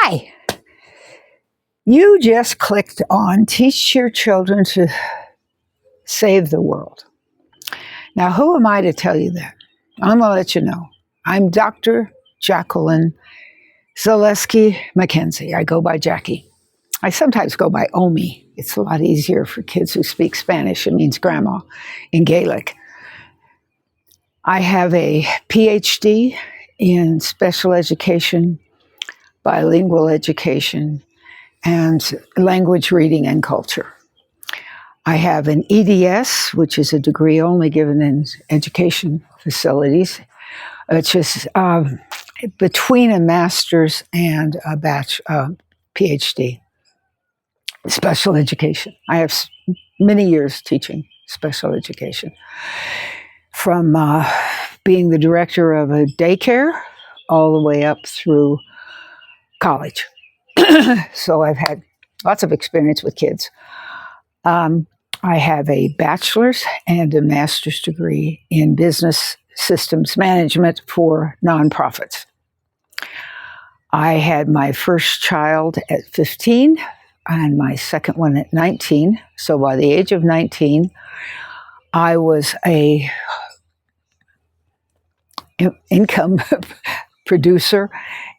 Hi! You just clicked on Teach Your Children to Save the World. Now, who am I to tell you that? I'm going to let you know. I'm Dr. Jacqueline Zaleski McKenzie. I go by Jackie. I sometimes go by Omi. It's a lot easier for kids who speak Spanish. It means grandma in Gaelic. I have a PhD in special education, bilingual education, and language reading and culture. I have an EDS, which is a degree only given in education facilities, which is between a master's and a PhD, special education. I have many years teaching special education, from being the director of a daycare all the way up through college. So I've had lots of experience with kids. I have a bachelor's and a master's degree in business systems management for nonprofits. I had my first child at 15 and my second one at 19. So by the age of 19, I was a income producer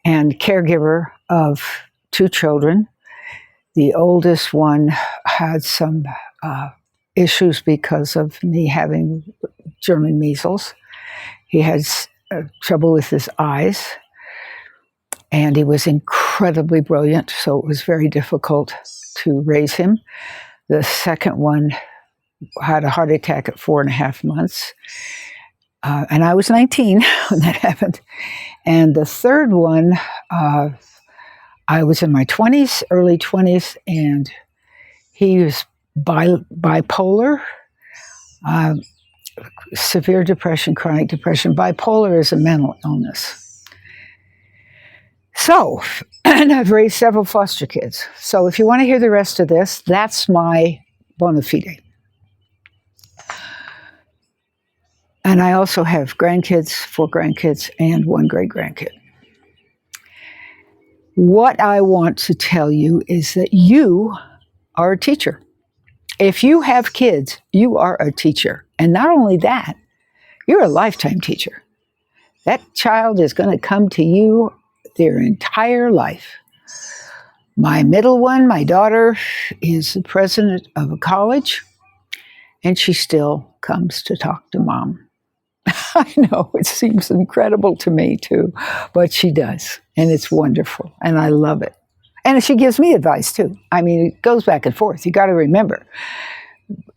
and caregiver of 2 children. The oldest one had some issues because of me having German measles. He had trouble with his eyes, and he was incredibly brilliant, so it was very difficult to raise him. The second one had a heart attack at 4.5 months, and I was 19 when that happened. And the third one, I was in my 20s, early 20s, and he was bipolar, severe depression, chronic depression. Bipolar is a mental illness. So, and I've raised several foster kids. So if you want to hear the rest of this, that's my bona fide. And I also have grandkids, 4 grandkids, and 1 great-grandkid. What I want to tell you is that you are a teacher. If you have kids, you are a teacher. And not only that, you're a lifetime teacher. That child is going to come to you their entire life. My middle one, my daughter, is the president of a college, and she still comes to talk to mom. I know, it seems incredible to me too, but she does, and it's wonderful, and I love it. And she gives me advice too. I mean, it goes back and forth. You got to remember,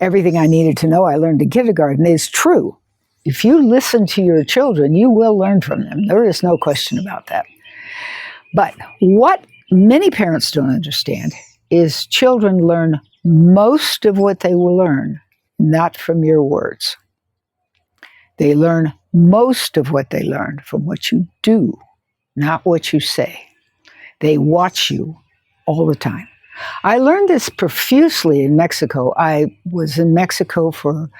everything I needed to know I learned in kindergarten is true. If you listen to your children, you will learn from them. There is no question about that. But what many parents don't understand is children learn most of what they will learn, not from your words. They learn most of what they learn from what you do, not what you say. They watch you all the time. I learned this profusely in Mexico. I was in Mexico for a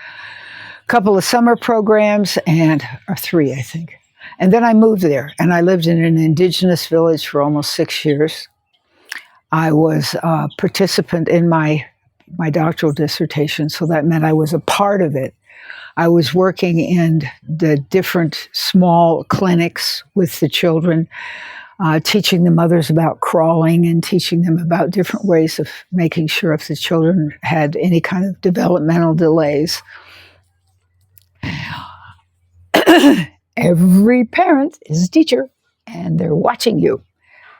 couple of summer programs, or 3, I think. And then I moved there, and I lived in an indigenous village for almost 6 years. I was a participant in my doctoral dissertation, so that meant I was a part of it. I was working in the different small clinics with the children, teaching the mothers about crawling and teaching them about different ways of making sure if the children had any kind of developmental delays. Every parent is a teacher, and they're watching you.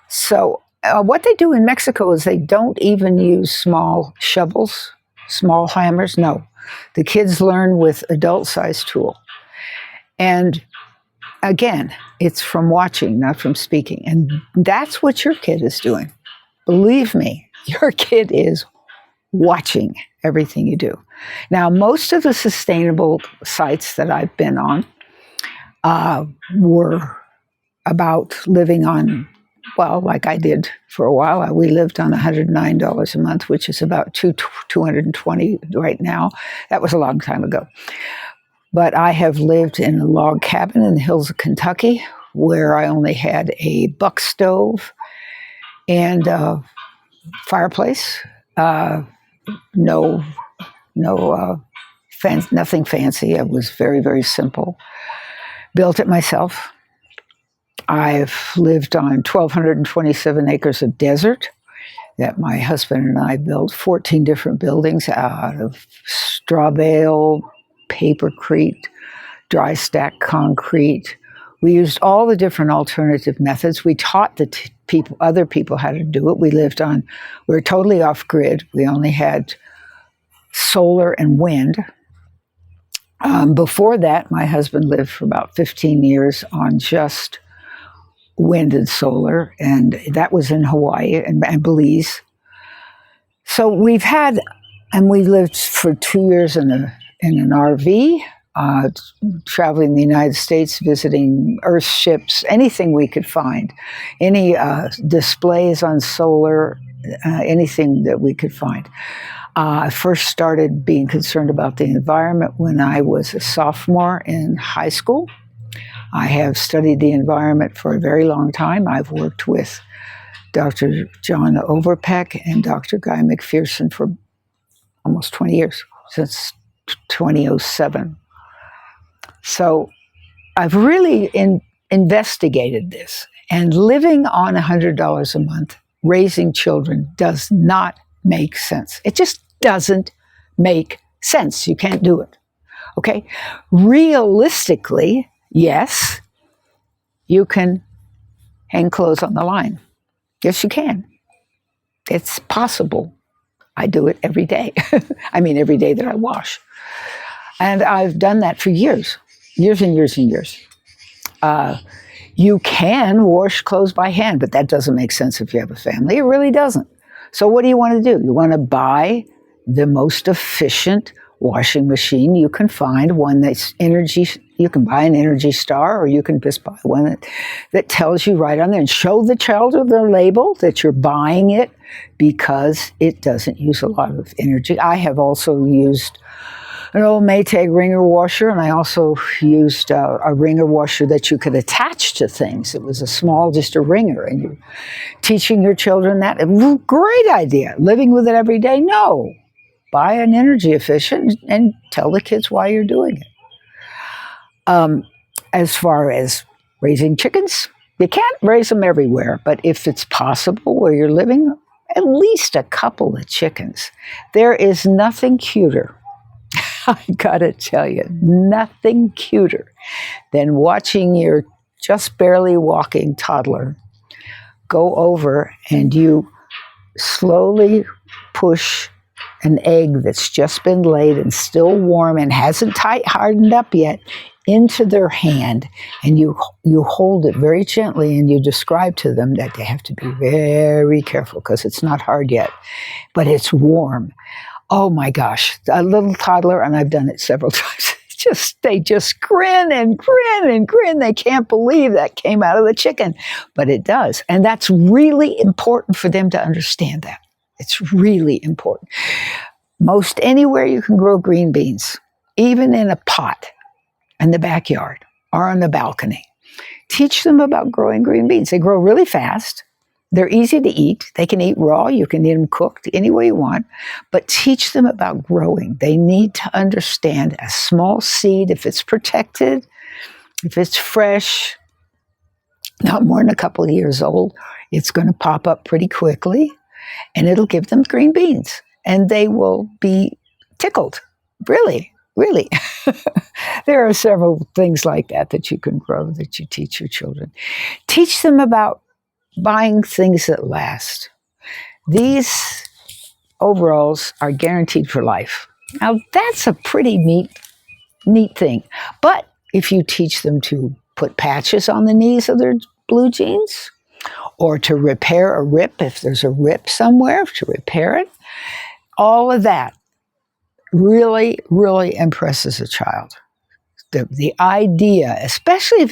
So what they do in Mexico is they don't even use small shovels, small hammers. No. The kids learn with adult-sized tool. And again, it's from watching, not from speaking. And that's what your kid is doing. Believe me, your kid is watching everything you do. Now, most of the sustainable sites that I've been on were about living on, well, like I did for a while. We lived on $109 a month, which is about $220 right now. That was a long time ago. But I have lived in a log cabin in the hills of Kentucky, where I only had a buck stove and fireplace. No, nothing fancy. It was very, very simple. Built it myself. I've lived on 1,227 acres of desert that my husband and I built, 14 different buildings out of straw bale, papercrete, dry stack concrete. We used all the different alternative methods. We taught the other people how to do it. We were totally off grid. We only had solar and wind. Before that, my husband lived for about 15 years on just wind and solar, and that was in Hawaii and Belize. So we lived for 2 years in an RV, traveling the United States, visiting Earthships, anything we could find, any displays on solar, anything that we could find. I first started being concerned about the environment when I was a sophomore in high school. I have studied the environment for a very long time. I've worked with Dr. John Overpeck and Dr. Guy McPherson for almost 20 years, since 2007. So I've really investigated this. And living on $100 a month, raising children, does not make sense. It just doesn't make sense. You can't do it. Okay? Realistically, yes, you can hang clothes on the line. Yes, you can. It's possible. I do it every day. I mean, every day that I wash. And I've done that for years and years and years. You can wash clothes by hand, but that doesn't make sense if you have a family. It really doesn't. So what do you want to do? You want to buy the most efficient washing machine you can find, one that's energy. You can buy an Energy Star, or you can just buy one that tells you right on there, and show the child with the label that you're buying it because it doesn't use a lot of energy. I have also used an old Maytag wringer washer, and I also used a wringer washer that you could attach to things. It was just a wringer, and you're teaching your children that. Great idea. Living with it every day? No. Buy an energy efficient and tell the kids why you're doing it. As far as raising chickens, you can't raise them everywhere, but if it's possible where you're living, at least a couple of chickens. There is nothing cuter. I gotta tell you, nothing cuter than watching your just barely walking toddler go over and you slowly push an egg that's just been laid and still warm and hasn't hardened up yet into their hand, and you hold it very gently and you describe to them that they have to be very careful because it's not hard yet, but it's warm. Oh my gosh, a little toddler, and I've done it several times, they just grin and grin and grin. They can't believe that came out of the chicken, but it does. And that's really important for them to understand that. It's really important. Most anywhere you can grow green beans, even in a pot in the backyard or on the balcony. Teach them about growing green beans. They grow really fast. They're easy to eat. They can eat raw. You can eat them cooked any way you want. But teach them about growing. They need to understand a small seed, if it's protected, if it's fresh, not more than a couple of years old, it's going to pop up pretty quickly, and it'll give them green beans. And they will be tickled. Really, really. There are several things like that you can grow, that you teach your children. Teach them about buying things that last. These overalls are guaranteed for life. Now, that's a pretty neat thing. But if you teach them to put patches on the knees of their blue jeans, or to repair a rip, if there's a rip somewhere, to repair it, all of that really, really impresses a child. The idea, especially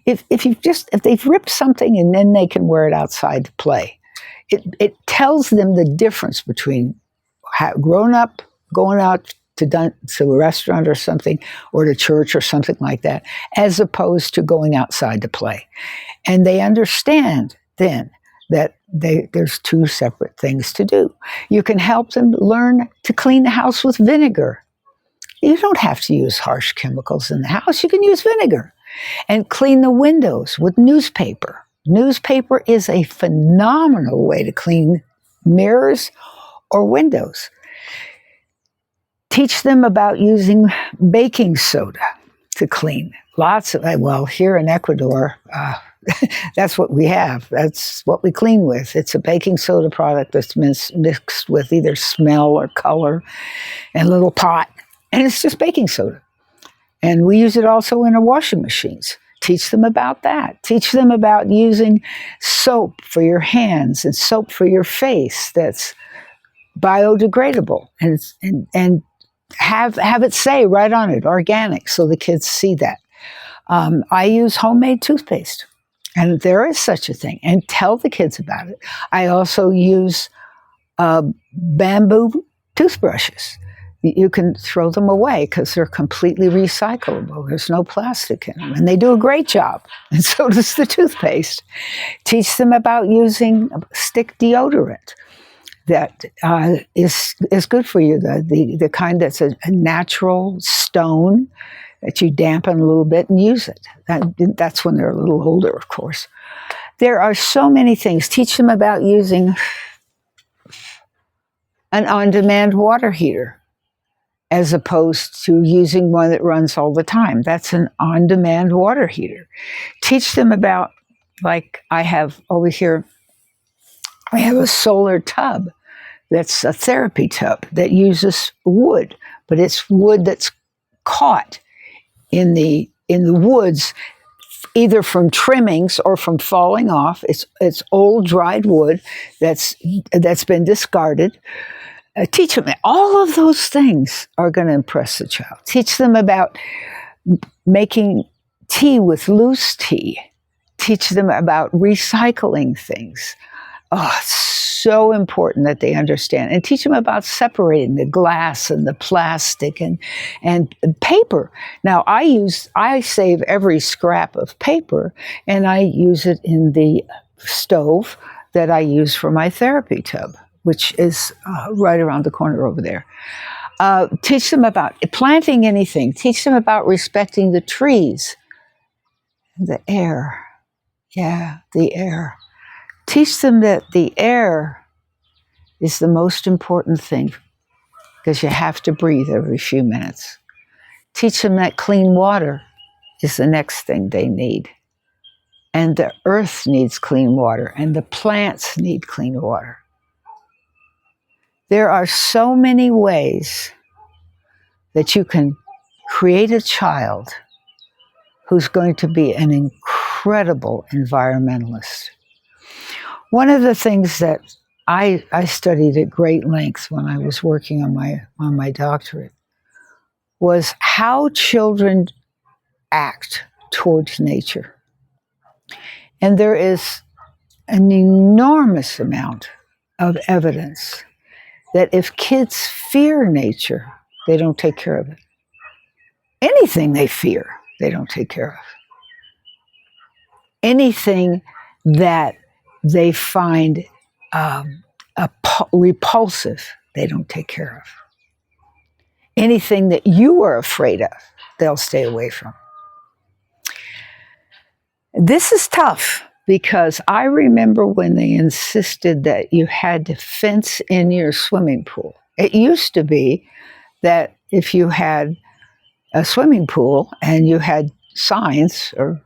if they've ripped something and then they can wear it outside to play, it tells them the difference between grown up going out to a restaurant or something, or to church or something like that, as opposed to going outside to play. And they understand then that there's two separate things to do. You can help them learn to clean the house with vinegar. You don't have to use harsh chemicals in the house. You can use vinegar. And clean the windows with newspaper. Newspaper is a phenomenal way to clean mirrors or windows. Teach them about using baking soda to clean. Lots of, well, here in Ecuador, that's what we have. That's what we clean with. It's a baking soda product that's mixed with either smell or color and a little pot. And it's just baking soda. And we use it also in our washing machines. Teach them about that. Teach them about using soap for your hands and soap for your face that's biodegradable. And have it say right on it, organic, so the kids see that. I use homemade toothpaste, and there is such a thing, and tell the kids about it. I also use bamboo toothbrushes. You can throw them away because they're completely recyclable. There's no plastic in them, and they do a great job, and so does the toothpaste. Teach them about using stick deodorant that is good for you, the kind that's a natural stone that you dampen a little bit and use it. That's when they're a little older, of course. There are so many things. Teach them about using an on-demand water heater, as opposed to using one that runs all the time. That's an on-demand water heater. Teach them about, like I have over here, I have a solar tub that's a therapy tub that uses wood, but it's wood that's caught in the woods, either from trimmings or from falling off. It's old dried wood that's been discarded. Teach them all of those things are going to impress the child. Teach them about making tea with loose tea. Teach them about recycling things. Oh, it's so important that they understand. And teach them about separating the glass and the plastic and paper. Now, I save every scrap of paper, and I use it in the stove that I use for my therapy tub, which is right around the corner over there. Teach them about planting anything. Teach them about respecting the trees, the air. Yeah, the air. Teach them that the air is the most important thing because you have to breathe every few minutes. Teach them that clean water is the next thing they need. And the earth needs clean water, and the plants need clean water. There are so many ways that you can create a child who's going to be an incredible environmentalist. One of the things that I studied at great length when I was working on my doctorate was how children act towards nature. And there is an enormous amount of evidence that if kids fear nature, they don't take care of it. Anything they fear, they don't take care of. Anything that they find repulsive, they don't take care of. Anything that you are afraid of, they'll stay away from. This is tough because I remember when they insisted that you had to fence in your swimming pool. It used to be that if you had a swimming pool and you had signs, or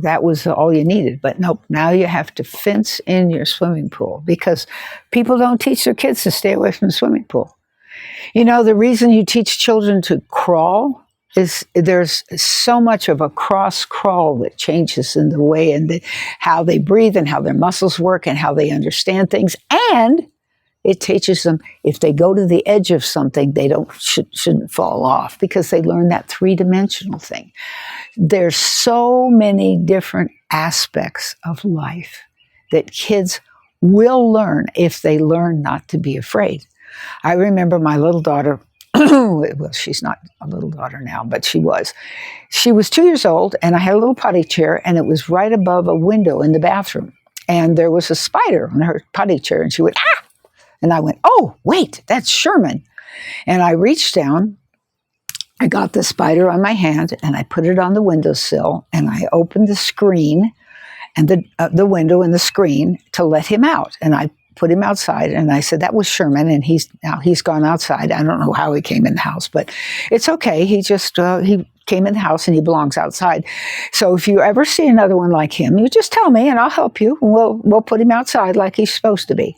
that was all you needed. But nope, now you have to fence in your swimming pool because people don't teach their kids to stay away from the swimming pool. You know, the reason you teach children to crawl is there's so much of a cross crawl that changes in the way and how they breathe and how their muscles work and how they understand things. And it teaches them if they go to the edge of something, they shouldn't fall off because they learn that three-dimensional thing. There's so many different aspects of life that kids will learn if they learn not to be afraid. I remember my little daughter, well, she's not a little daughter now, but she was. She was 2 years old, and I had a little potty chair, and it was right above a window in the bathroom. and there was a spider on her potty chair, and she went, ah! And I went, oh, wait, that's Sherman. And I reached down, I got the spider on my hand, and I put it on the windowsill, and I opened the screen, and the window and the screen to let him out. And I put him outside, and I said, that was Sherman, and he's gone outside. I don't know how he came in the house, but it's okay. He just, he came in the house, and he belongs outside. So if you ever see another one like him, you just tell me, and I'll help you. We'll put him outside like he's supposed to be.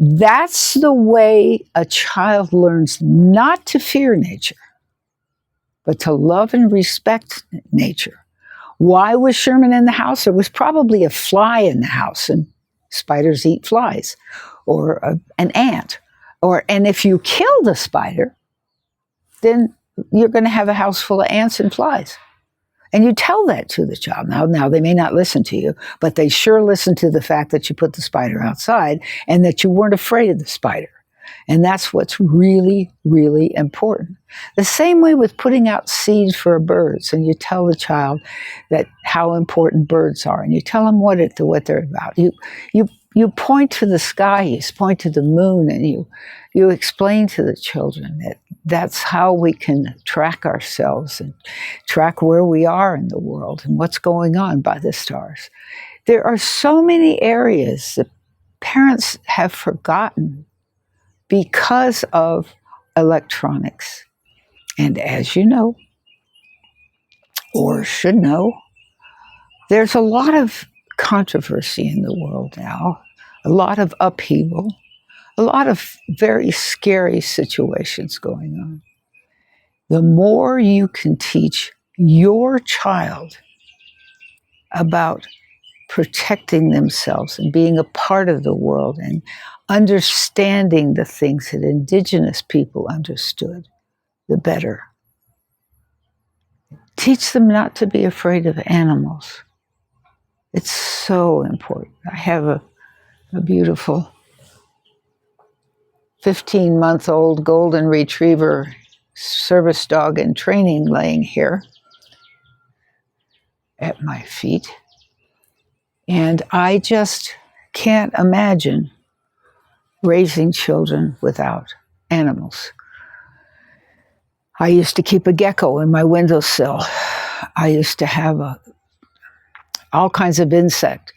That's the way a child learns not to fear nature, but to love and respect nature. Why was Sherman in the house? There was probably a fly in the house, and spiders eat flies, or an ant. And if you kill the spider, then you're going to have a house full of ants and flies. And you tell that to the child. Now they may not listen to you, but they sure listen to the fact that you put the spider outside and that you weren't afraid of the spider. And that's what's really, really important. The same way with putting out seed for birds, and you tell the child that how important birds are, and you tell them what they're about. You point to the sky, you point to the moon, and you explain to the children that that's how we can track ourselves and track where we are in the world and what's going on by the stars. There are so many areas that parents have forgotten because of electronics. And as you know, or should know, there's a lot of controversy in the world now, a lot of upheaval, a lot of very scary situations going on. The more you can teach your child about protecting themselves and being a part of the world and understanding the things that indigenous people understood, the better. Teach them not to be afraid of animals. It's so important. I have a beautiful 15-month-old golden retriever service dog in training laying here at my feet. And I just can't imagine raising children without animals. I used to keep a gecko in my windowsill. I used to have all kinds of insect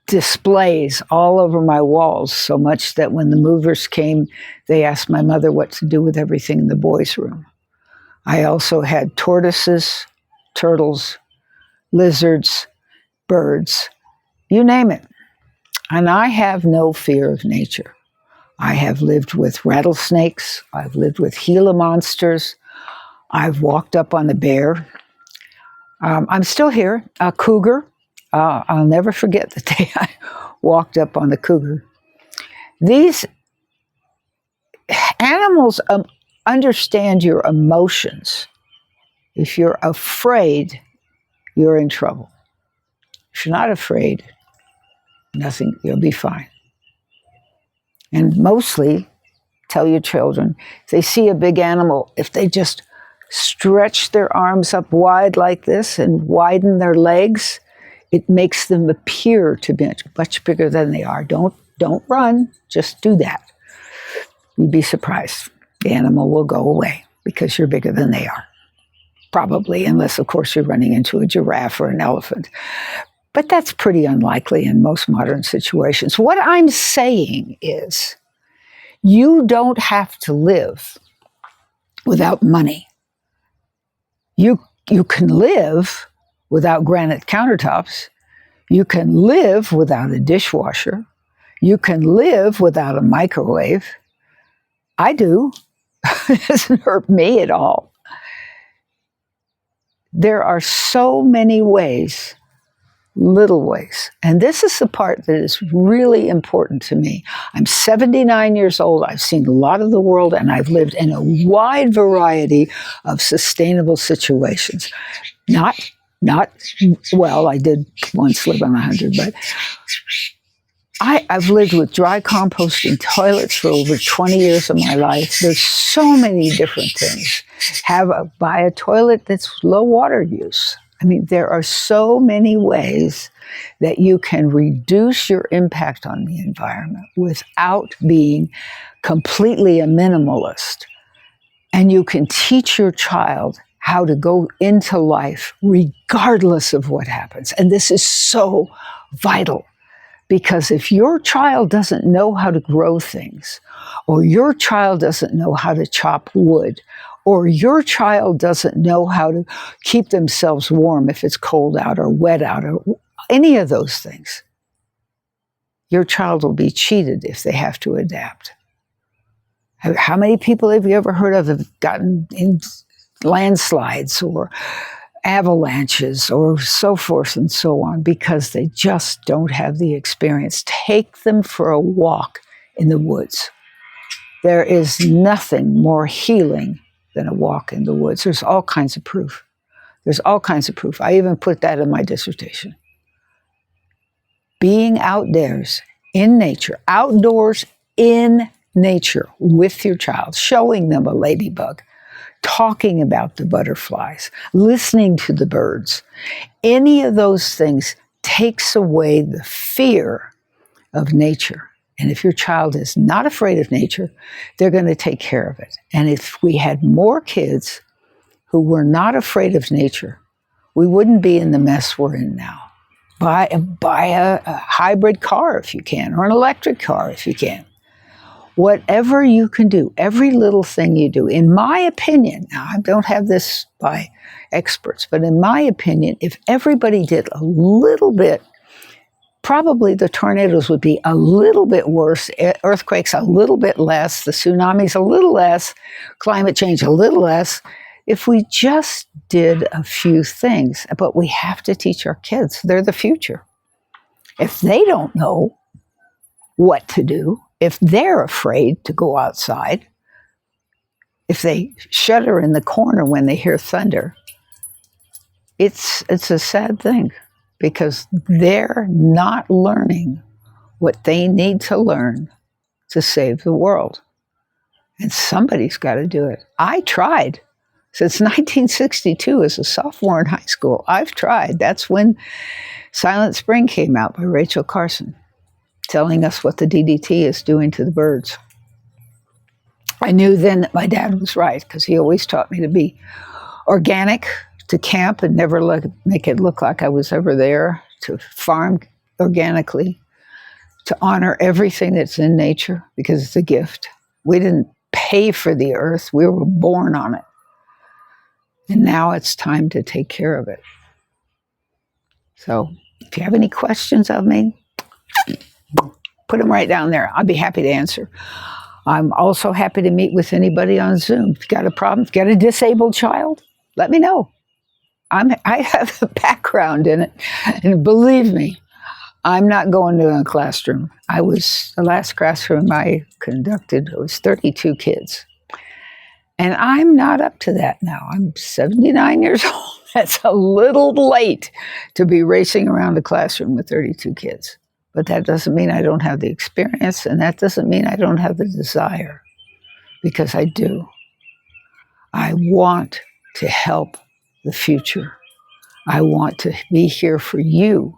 displays all over my walls, so much that when the movers came, they asked my mother what to do with everything in the boys' room. I also had tortoises, turtles, lizards, birds, you name it. And I have no fear of nature. I have lived with rattlesnakes. I've lived with Gila monsters. I've walked up on a bear. I'm still here. A cougar. I'll never forget the day I walked up on the cougar. These animals understand your emotions. If you're afraid, you're in trouble. If you're not afraid, you'll be fine. And mostly, tell your children, if they see a big animal, if they just stretch their arms up wide like this and widen their legs, it makes them appear to be much bigger than they are. Don't run, just do that. You'd be surprised. The animal will go away because you're bigger than they are. Probably, unless, of course, you're running into a giraffe or an elephant. But that's pretty unlikely in most modern situations. What I'm saying is, you don't have to live without money. You can live without granite countertops. You can live without a dishwasher. You can live without a microwave. I do. It doesn't hurt me at all. There are so many ways, little ways. And this is the part that is really important to me. I'm 79 years old. I've seen a lot of the world, and I've lived in a wide variety of sustainable situations. Well, I did once live on 100, but I've lived with dry composting toilets for over 20 years of my life. There's so many different things. Buy a toilet that's low water use. I mean, there are so many ways that you can reduce your impact on the environment without being completely a minimalist. And you can teach your child how to go into life regardless of what happens. And this is so vital, because if your child doesn't know how to grow things, or your child doesn't know how to chop wood, or your child doesn't know how to keep themselves warm if it's cold out or wet out, or any of those things, your child will be cheated if they have to adapt. How many people have you ever heard of have gotten in landslides or avalanches or so forth and so on because they just don't have the experience? Take them for a walk in the woods. There is nothing more healing than a walk in the woods. There's all kinds of proof. There's all kinds of proof. I even put that in my dissertation. Being outdoors in nature, outdoors in nature with your child, showing them a ladybug, talking about the butterflies, listening to the birds. Any of those things takes away the fear of nature. And if your child is not afraid of nature, they're going to take care of it. And if we had more kids who were not afraid of nature, we wouldn't be in the mess we're in now. Buy a hybrid car if you can, or an electric car if you can. Whatever you can do, every little thing you do, in my opinion, now I don't have this by experts, but in my opinion, if everybody did a little bit, probably the tornadoes would be a little bit worse, earthquakes a little bit less, the tsunamis a little less, climate change a little less, if we just did a few things. But we have to teach our kids. They're the future. If they don't know what to do, if they're afraid to go outside, if they shudder in the corner when they hear thunder, it's a sad thing, because they're not learning what they need to learn to save the world. And somebody's got to do it. I tried. Since 1962 as a sophomore in high school, I've tried. That's when Silent Spring came out by Rachel Carson, telling us what the DDT is doing to the birds. I knew then that my dad was right, because he always taught me to be organic, to camp and never make it look like I was ever there, to farm organically, to honor everything that's in nature, because it's a gift. We didn't pay for the earth, we were born on it. And now it's time to take care of it. So if you have any questions of me, put them right down there. I'll be happy to answer. I'm also happy to meet with anybody on Zoom. If you've got a problem, if you've got a disabled child, let me know. I have a background in it. And believe me, I'm not going to a classroom. The last classroom I conducted was 32 kids. And I'm not up to that now. I'm 79 years old. That's a little late to be racing around a classroom with 32 kids. But that doesn't mean I don't have the experience, and that doesn't mean I don't have the desire, because I do. I want to help the future. I want to be here for you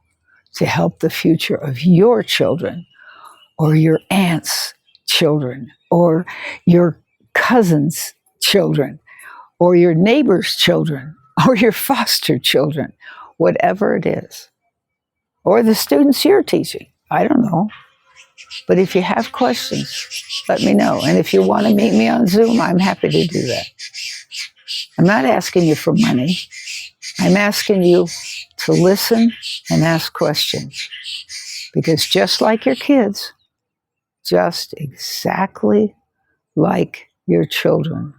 to help the future of your children, or your aunt's children, or your cousin's children, or your neighbor's children, or your foster children, whatever it is, or the students you're teaching. I don't know. But if you have questions, let me know. And if you want to meet me on Zoom, I'm happy to do that. I'm not asking you for money. I'm asking you to listen and ask questions. Because just like your kids, just exactly like your children,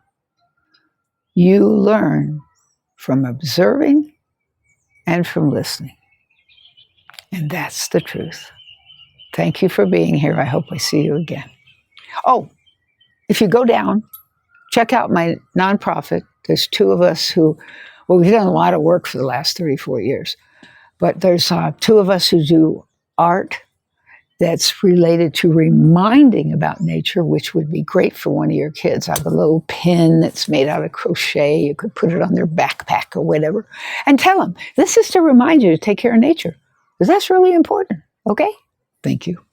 you learn from observing and from listening. And that's the truth. Thank you for being here. I hope I see you again. Oh, if you go down, check out my nonprofit. There's two of us we've done a lot of work for the last 34 years, but there's two of us who do art that's related to reminding about nature, which would be great for one of your kids. I have a little pin that's made out of crochet. You could put it on their backpack or whatever, and tell them, this is to remind you to take care of nature. Because that's really important. Okay? Thank you.